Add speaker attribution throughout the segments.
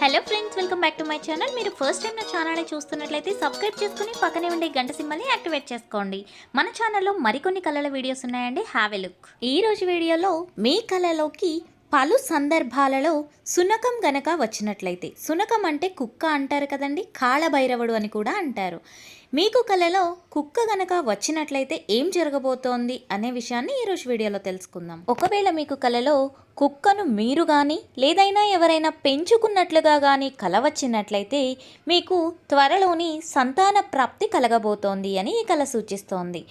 Speaker 1: Hello friends, welcome back to my channel. మీరు first time నా ఛానల్ని చూస్తున్నట్లయితే సబ్స్క్రైబ్ చేసుకుని పక్కనే ఉండే గంట సింబల్ని యాక్టివేట్ చేసుకోండి. మన ఛానల్లో మరికొన్ని కళల వీడియోస్ ఉన్నాయండి. Have a look. ఈ రోజు వీడియోలో మీ కళలోకి పలు సందర్భాలలో సునకం గనక వచ్చినట్లయితే, సునకం అంటే కుక్క అంటారు కదండి, కాళభైరవుడు అని కూడా అంటారు. మీకు కళలో కుక్క గనక వచ్చినట్లయితే ఏం జరగబోతోంది అనే విషయాన్ని ఈరోజు వీడియోలో తెలుసుకుందాం. ఒకవేళ మీకు కళలో కుక్కను మీరు కానీ లేదైనా ఎవరైనా పెంచుకున్నట్లుగా కానీ కల వచ్చినట్లయితే మీకు త్వరలోని సంతాన ప్రాప్తి కలగబోతోంది అని ఈ కళ సూచిస్తోంది.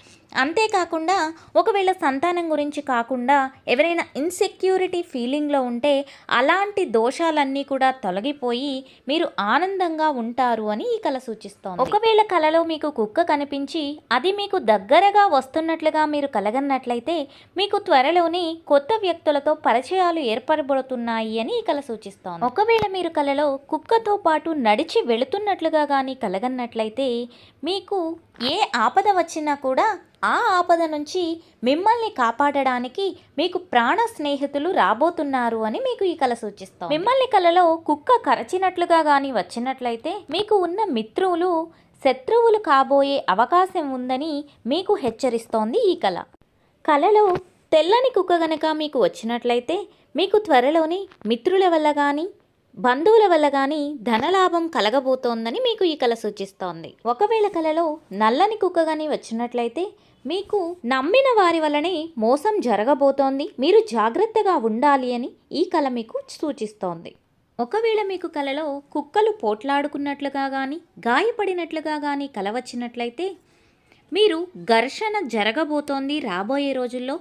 Speaker 1: అంతేకాకుండా ఒకవేళ సంతానం గురించి కాకుండా ఎవరైనా ఇన్సెక్యూరిటీ ఫీలింగ్లో ఉంటే అలాంటి దోషాలన్నీ కూడా తొలగిపోయి మీరు ఆనందంగా ఉంటారు అని ఈ కళ సూచిస్తోంది. ఒకవేళ కళలో మీకు కుక్క కనిపించి అది మీకు దగ్గరగా వస్తున్నట్లుగా మీరు కలగన్నట్లయితే మీకు త్వరలోని కొత్త వ్యక్తులతో పరిచయాలు ఏర్పడబడుతున్నాయి అని ఈ కళ సూచిస్తోంది. ఒకవేళ మీరు కళలో కుక్కతో పాటు నడిచి వెళుతున్నట్లుగా కానీ కలగన్నట్లయితే మీకు ఏ ఆపద వచ్చినా కూడా ఆ ఆపద నుంచి మిమ్మల్ని కాపాడడానికి మీకు ప్రాణ స్నేహితులు రాబోతున్నారు అని మీకు ఈ కళ సూచిస్తాం. మిమ్మల్ని కళలో కుక్క కరచినట్లుగా కానీ వచ్చినట్లయితే మీకు ఉన్న మిత్రులు శత్రువులు కాబోయే అవకాశం ఉందని మీకు హెచ్చరిస్తోంది ఈ కళ. కళలో తెల్లని కుక్క గనక మీకు వచ్చినట్లయితే మీకు త్వరలోని మిత్రుల వల్ల కానీ బంధువుల వల్ల కానీ ధనలాభం కలగబోతోందని మీకు ఈ కళ సూచిస్తోంది. ఒకవేళ కళలో నల్లని కుక్క కానీ వచ్చినట్లయితే మీకు నమ్మిన వారి వల్లనే మోసం జరగబోతోంది, మీరు జాగ్రత్తగా ఉండాలి అని ఈ కళ మీకు సూచిస్తోంది. ఒకవేళ మీకు కళలో కుక్కలు పోట్లాడుకున్నట్లుగా కానీ గాయపడినట్లుగా కానీ కల వచ్చినట్లయితే మీరు ఘర్షణ జరగబోతోంది రాబోయే రోజుల్లో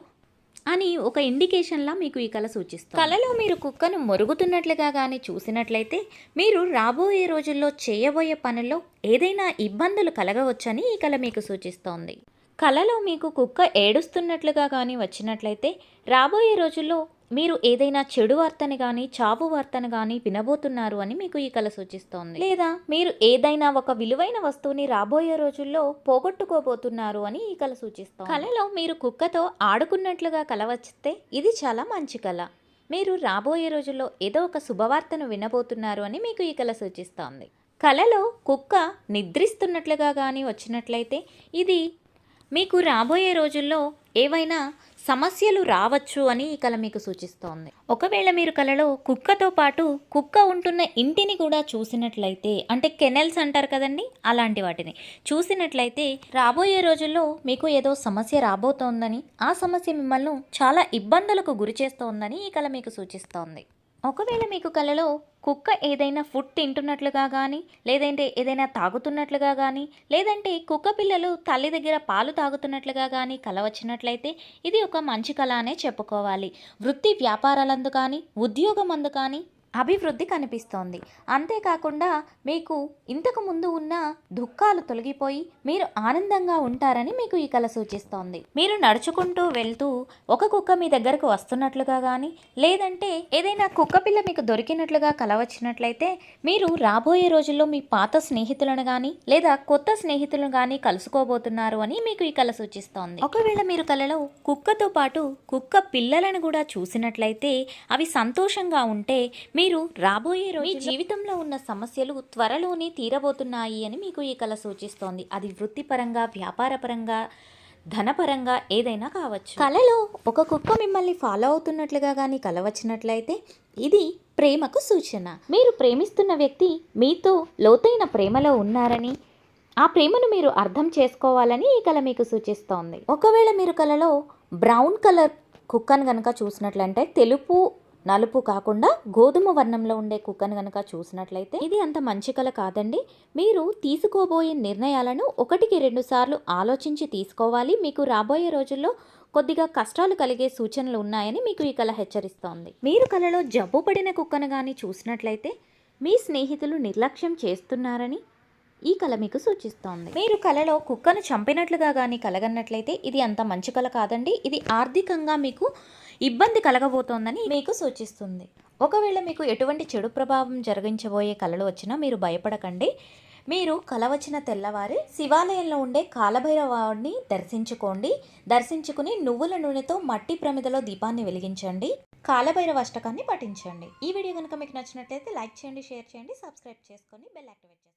Speaker 1: అని ఒక ఇండికేషన్లా మీకు ఈ కళ సూచిస్తుంది. కళలో మీరు కుక్కను మొరుగుతున్నట్లుగా కానీ చూసినట్లయితే మీరు రాబోయే రోజుల్లో చేయబోయే పనుల్లో ఏదైనా ఇబ్బందులు కలగవచ్చని ఈ కళ మీకు సూచిస్తోంది. కళలో మీకు కుక్క ఏడుస్తున్నట్లుగా కానీ వచ్చినట్లయితే రాబోయే రోజుల్లో మీరు ఏదైనా చెడు వార్తని కానీ చావు వార్తను కానీ వినబోతున్నారు అని మీకు ఈ కళ సూచిస్తోంది. లేదా మీరు ఏదైనా ఒక విలువైన వస్తువుని రాబోయే రోజుల్లో పోగొట్టుకోబోతున్నారు అని ఈ కళ సూచిస్తోంది. కళలో మీరు కుక్కతో ఆడుకున్నట్లుగా కల వస్తే ఇది చాలా మంచి కళ. మీరు రాబోయే రోజుల్లో ఏదో ఒక శుభవార్తను వినబోతున్నారు అని మీకు ఈ కళ సూచిస్తోంది. కళలో కుక్క నిద్రిస్తున్నట్లుగా కానీ వచ్చినట్లయితే ఇది మీకు రాబోయే రోజుల్లో ఏవైనా సమస్యలు రావచ్చు అని ఈ కళ మీకు సూచిస్తోంది. ఒకవేళ మీరు కళలో కుక్కతో పాటు కుక్క ఉంటున్న ఇంటిని కూడా చూసినట్లయితే, అంటే కెనెల్స్ అంటారు కదండి, అలాంటి వాటిని చూసినట్లయితే రాబోయే రోజుల్లో మీకు ఏదో సమస్య రాబోతోందని, ఆ సమస్య మిమ్మల్ని చాలా ఇబ్బందులకు గురి చేస్తోందని ఈ కళ మీకు సూచిస్తోంది. ఒకవేళ మీకు కళలో కుక్క ఏదైనా ఫుడ్ తింటున్నట్లుగా కానీ లేదంటే ఏదైనా తాగుతున్నట్లుగా కానీ లేదంటే కుక్క పిల్లలు తల్లి దగ్గర పాలు తాగుతున్నట్లుగా కానీ కల వచ్చినట్లయితే ఇది ఒక మంచి కళ అనే చెప్పుకోవాలి. వృత్తి వ్యాపారాలందు కానీ ఉద్యోగం అందు కానీ అభివృద్ధి కనిపిస్తోంది. అంతేకాకుండా మీకు ఇంతకు ముందు ఉన్న దుఃఖాలు తొలగిపోయి మీరు ఆనందంగా ఉంటారని మీకు ఈ కళ సూచిస్తోంది. మీరు నడుచుకుంటూ వెళ్తూ ఒక కుక్క మీ దగ్గరకు వస్తున్నట్లుగా కానీ లేదంటే ఏదైనా కుక్క పిల్ల మీకు దొరికినట్లుగా కల వచ్చినట్లయితే మీరు రాబోయే రోజుల్లో మీ పాత స్నేహితులను కానీ లేదా కొత్త స్నేహితులను కానీ కలుసుకోబోతున్నారు అని మీకు ఈ కళ సూచిస్తోంది. ఒకవేళ మీరు కళలో కుక్కతో పాటు కుక్క పిల్లలను కూడా చూసినట్లయితే అవి సంతోషంగా ఉంటే మీరు రాబోయే రోజు మీ జీవితంలో ఉన్న సమస్యలు త్వరలోనే తీరబోతున్నాయి అని మీకు ఈ కళ సూచిస్తోంది. అది వృత్తిపరంగా, వ్యాపారపరంగా, ధనపరంగా ఏదైనా కావచ్చు. కళలో ఒక కుక్క మిమ్మల్ని ఫాలో అవుతున్నట్లుగా కానీ కల వచ్చినట్లయితే ఇది ప్రేమకు సూచన. మీరు ప్రేమిస్తున్న వ్యక్తి మీతో లోతైన ప్రేమలో ఉన్నారని, ఆ ప్రేమను మీరు అర్థం చేసుకోవాలని ఈ కళ మీకు సూచిస్తోంది. ఒకవేళ మీరు కళలో బ్రౌన్ కలర్ కుక్కను కనుక చూసినట్లంటే తెలుపు నలుపు కాకుండా గోధుమ వర్ణంలో ఉండే కుక్కను కనుక చూసినట్లయితే ఇది అంత మంచి కళ కాదండి. మీరు తీసుకోబోయే నిర్ణయాలను 1-2 సార్లు ఆలోచించి తీసుకోవాలి. మీకు రాబోయే రోజుల్లో కొద్దిగా కష్టాలు కలిగే సూచనలు ఉన్నాయని మీకు ఈ కళ హెచ్చరిస్తోంది. మీరు కళలో జబ్బు పడిన కుక్కను కానీ చూసినట్లయితే మీ స్నేహితులు నిర్లక్ష్యం చేస్తున్నారని ఈ కళ మీకు సూచిస్తోంది. మీరు కళలో కుక్కను చంపినట్లుగా కానీ కలగన్నట్లయితే ఇది అంత మంచి కళ కాదండి. ఇది ఆర్థికంగా మీకు ఇబ్బంది కలగబోతోందని మీకు సూచిస్తుంది. ఒకవేళ మీకు ఎటువంటి చెడు ప్రభావం జరిగించబోయే కళలు వచ్చినా మీరు భయపడకండి. మీరు కల వచ్చిన తెల్లవారి శివాలయంలో ఉండే కాలభైరవాడిని దర్శించుకుని నువ్వుల నూనెతో మట్టి ప్రమిదలో దీపాన్ని వెలిగించండి. కాలభైరవ అష్టకాన్ని పఠించండి. ఈ వీడియో కనుక మీకు నచ్చినట్లయితే లైక్ చేయండి, షేర్ చేయండి, సబ్స్క్రైబ్ చేసుకొని బెల్ యాక్టివేట్ చేయండి.